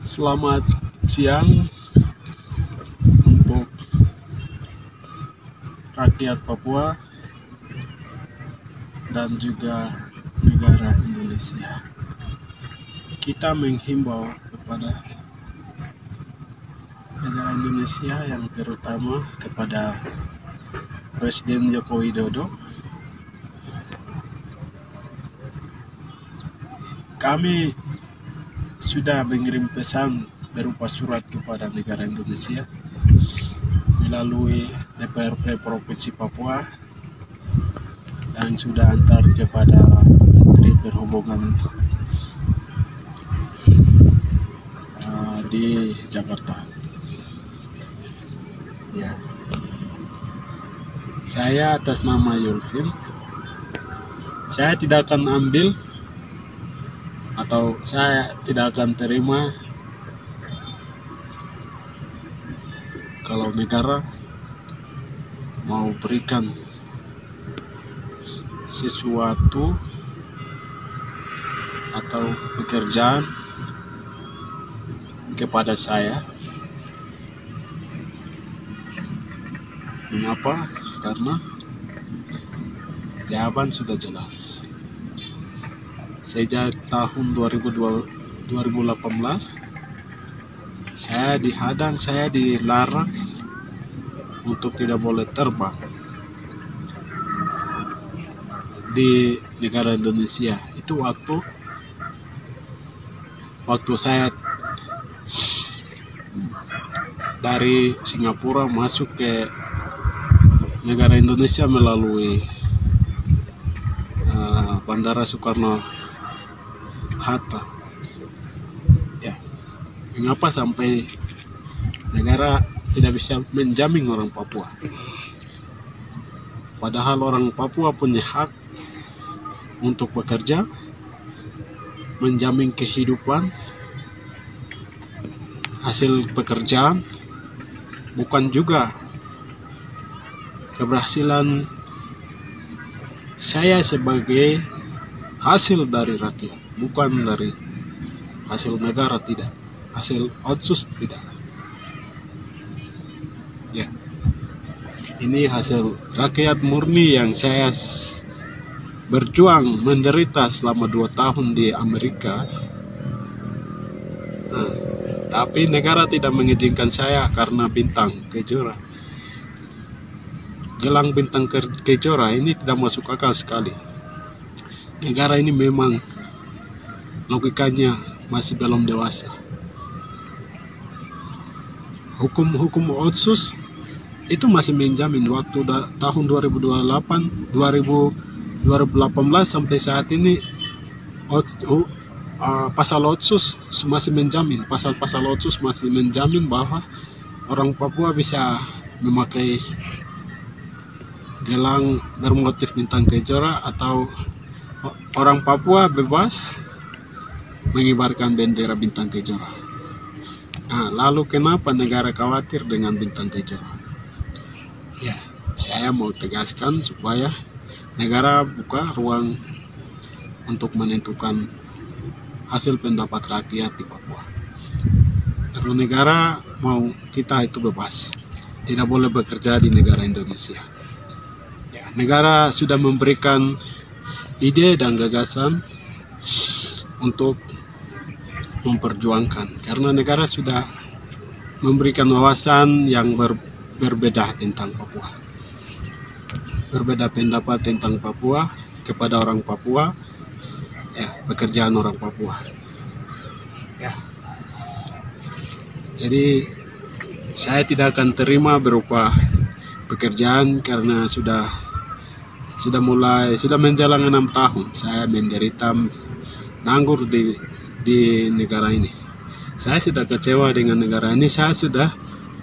Selamat siang untuk rakyat Papua dan juga negara Indonesia. Kita menghimbau kepada negara Indonesia, yang terutama kepada Presiden Joko Widodo. Kami sudah mengirim pesan berupa surat kepada negara Indonesia melalui DPRD Provinsi Papua dan sudah antar kepada Menteri Perhubungan di Jakarta. Ya. Saya atas nama Yulfil, saya tidak akan ambil atau saya tidak akan terima kalau negara mau berikan sesuatu atau pekerjaan kepada saya. Mengapa? Karena jawaban sudah jelas. Sejak tahun 2018 saya dihadang, saya dilarang untuk tidak boleh terbang di negara Indonesia. Itu waktu saya dari Singapura masuk ke negara Indonesia melalui Bandara Soekarno-Hatta. Ya, mengapa sampai negara tidak bisa menjamin orang Papua? Padahal orang Papua punya hak untuk bekerja, menjamin kehidupan, hasil pekerjaan, bukan juga keberhasilan saya sebagai hasil dari rakyat, bukan dari hasil negara, tidak, hasil otsus, tidak. Ya, ini hasil rakyat murni yang saya berjuang menderita selama 2 tahun di Amerika. Tapi negara tidak mengizinkan saya karena bintang Kejora. Gelang bintang Kejora ini tidak masuk akal sekali. Negara ini memang logikanya masih belum dewasa. Hukum otsus itu masih menjamin waktu tahun 2018 sampai saat ini. Pasal otsus masih menjamin, pasal otsus masih menjamin bahwa orang Papua bisa memakai gelang bermotif bintang Kejora, atau orang Papua bebas mengibarkan bendera bintang Kejora. Nah, lalu kenapa negara khawatir dengan bintang Kejora? Ya, saya mau tegaskan supaya negara buka ruang untuk menentukan hasil pendapat rakyat di Papua. Kalau negara mau kita itu bebas, tidak boleh bekerja di negara Indonesia. Ya, negara sudah memberikan ide dan gagasan untuk memperjuangkan, karena negara sudah memberikan wawasan yang berbeda tentang Papua, berbeda pendapat tentang Papua kepada orang Papua. Ya, pekerjaan orang Papua. Ya, jadi saya tidak akan terima berupa pekerjaan, karena sudah menjalani 6 tahun saya menderita nganggur di negara ini. Saya sudah kecewa dengan negara ini. Saya sudah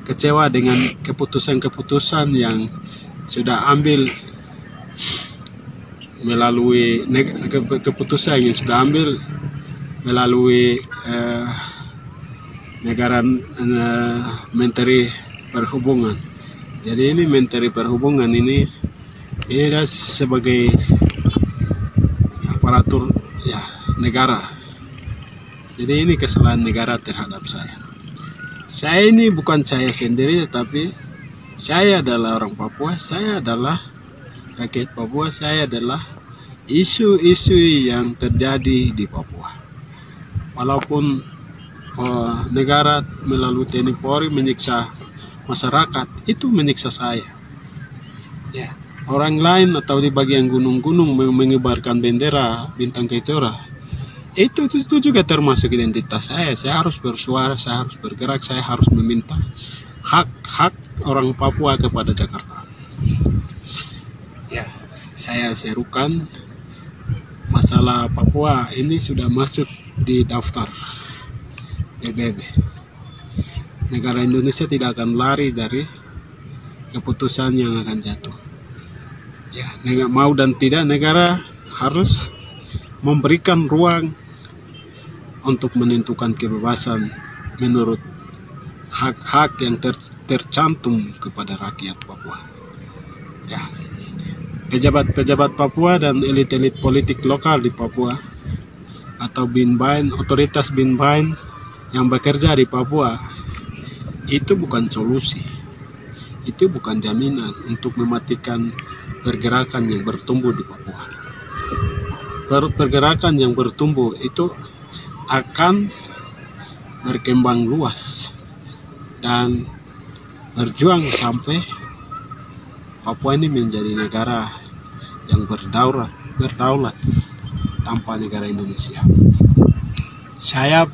kecewa dengan keputusan-keputusan yang sudah ambil melalui keputusan yang sudah ambil melalui negara Menteri Perhubungan. Jadi ini Menteri Perhubungan ini sebagai aparatur ya negara. Jadi ini kesalahan negara terhadap saya. Saya ini bukan saya sendiri, tetapi saya adalah orang Papua, saya adalah rakyat Papua, saya adalah isu-isu yang terjadi di Papua. Walaupun negara melalui TNI Polri menyiksa masyarakat, itu menyiksa saya. Ya, orang lain atau di bagian gunung-gunung mengibarkan bendera bintang kejora, itu juga termasuk identitas saya. Saya harus bersuara, saya harus bergerak, saya harus meminta hak orang Papua kepada Jakarta. Ya, saya serukan masalah Papua ini sudah masuk di daftar PBB. Negara Indonesia tidak akan lari dari keputusan yang akan jatuh. Ya, mau dan tidak, negara harus memberikan ruang untuk menentukan kebebasan menurut hak-hak yang tercantum kepada rakyat Papua. Ya, pejabat-pejabat Papua dan elit-elit politik lokal di Papua atau binbain, otoritas binbain yang bekerja di Papua, itu bukan solusi, itu bukan jaminan untuk mematikan pergerakan yang bertumbuh di Papua. Pergerakan yang bertumbuh itu akan berkembang luas dan berjuang sampai Papua ini menjadi negara yang berdaulat tanpa negara Indonesia. Saya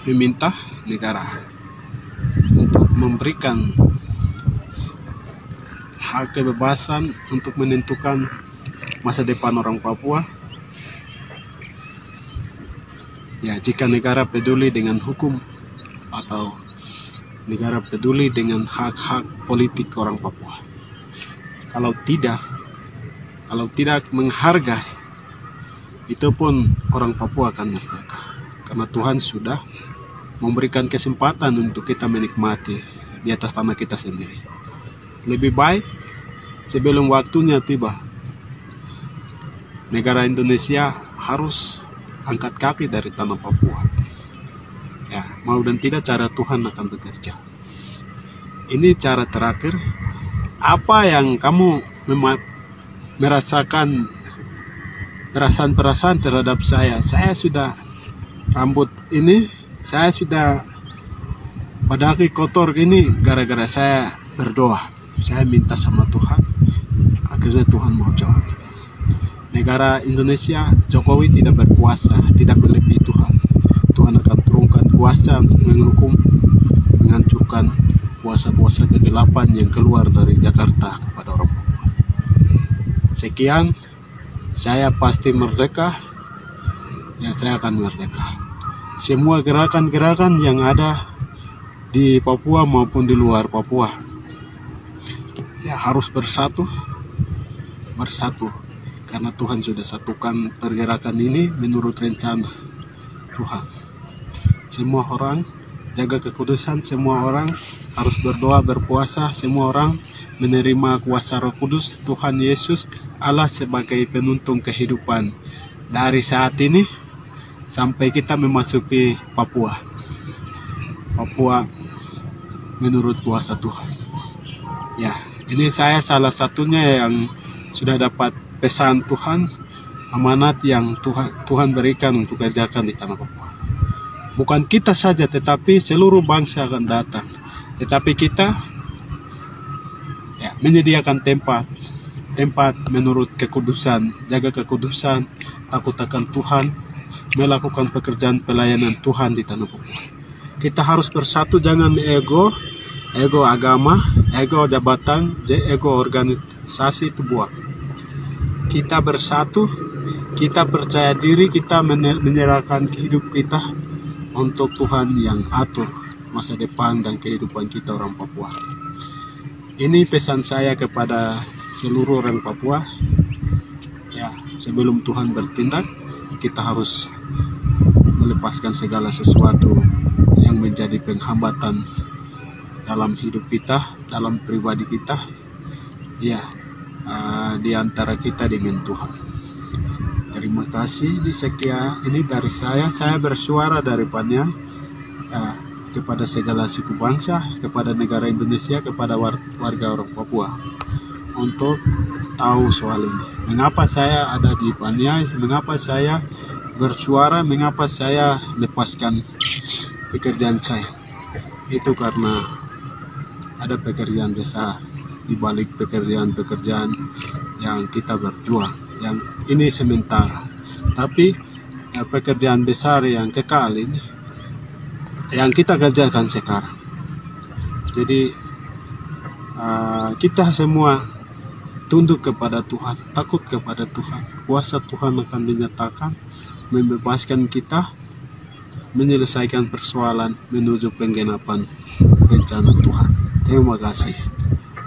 meminta negara untuk memberikan hak kebebasan untuk menentukan masa depan orang Papua. Ya, jika negara peduli dengan hukum atau negara peduli dengan hak-hak politik orang Papua. Kalau tidak menghargai, itu pun orang Papua akan merdeka. Karena Tuhan sudah memberikan kesempatan untuk kita menikmati di atas tanah kita sendiri. Lebih baik sebelum waktunya tiba, negara Indonesia harus angkat kaki dari tanah Papua. Ya, mau dan tidak cara Tuhan akan bekerja. Ini cara terakhir. Apa yang kamu merasakan perasaan-perasaan terhadap saya sudah rambut ini, saya sudah pada kaki kotor gini gara-gara saya berdoa. Saya minta sama Tuhan, akhirnya Tuhan mau jawab. Negara Indonesia, Jokowi tidak berkuasa, tidak melebihi Tuhan. Tuhan akan turunkan kuasa untuk menghukum, menghancurkan kuasa-kuasa kegelapan yang keluar dari Jakarta kepada orang Papua. Sekian, saya pasti merdeka. Ya, saya akan merdeka. Semua gerakan-gerakan yang ada di Papua maupun di luar Papua, ya harus bersatu. Karena Tuhan sudah satukan pergerakan ini menurut rencana Tuhan. Semua orang jaga kekudusan, semua orang harus berdoa, berpuasa, semua orang menerima kuasa Roh Kudus, Tuhan Yesus Allah sebagai penuntun kehidupan dari saat ini sampai kita memasuki Papua. Papua menurut kuasa Tuhan. Ya, ini saya salah satunya yang sudah dapat pesan Tuhan, amanat yang Tuhan berikan untuk kerjakan di tanah Papua. Bukan kita saja, tetapi seluruh bangsa akan datang. Tetapi kita menyediakan tempat menurut kekudusan, jaga kekudusan, takut akan Tuhan, melakukan pekerjaan pelayanan Tuhan di tanah Papua. Kita harus bersatu, jangan ego agama, ego jabatan, ego organisasi itu buang. Kita bersatu, kita percaya diri, kita menyerahkan hidup kita untuk Tuhan yang atur masa depan dan kehidupan kita orang Papua. Ini pesan saya kepada seluruh orang Papua. Ya, sebelum Tuhan bertindak, kita harus melepaskan segala sesuatu yang menjadi penghambatan dalam hidup kita, dalam pribadi kita. Ya, di antara kita dengan Tuhan. Terima kasih. Ini dari saya bersuara daripadanya kepada segala suku bangsa, kepada negara Indonesia, kepada warga orang Papua untuk tahu soal ini. Mengapa saya ada di Paniai, mengapa saya bersuara, mengapa saya lepaskan pekerjaan saya. Itu karena ada pekerjaan besar di balik pekerjaan-pekerjaan yang kita berjuang. Yang ini sementara, tapi pekerjaan besar yang kekal ini yang kita kerjakan sekarang. Jadi kita semua tunduk kepada Tuhan, takut kepada Tuhan. Kuasa Tuhan akan menyatakan, membebaskan kita, menyelesaikan persoalan menuju penggenapan rencana Tuhan. Terima kasih.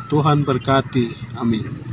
Tuhan berkati. Amin.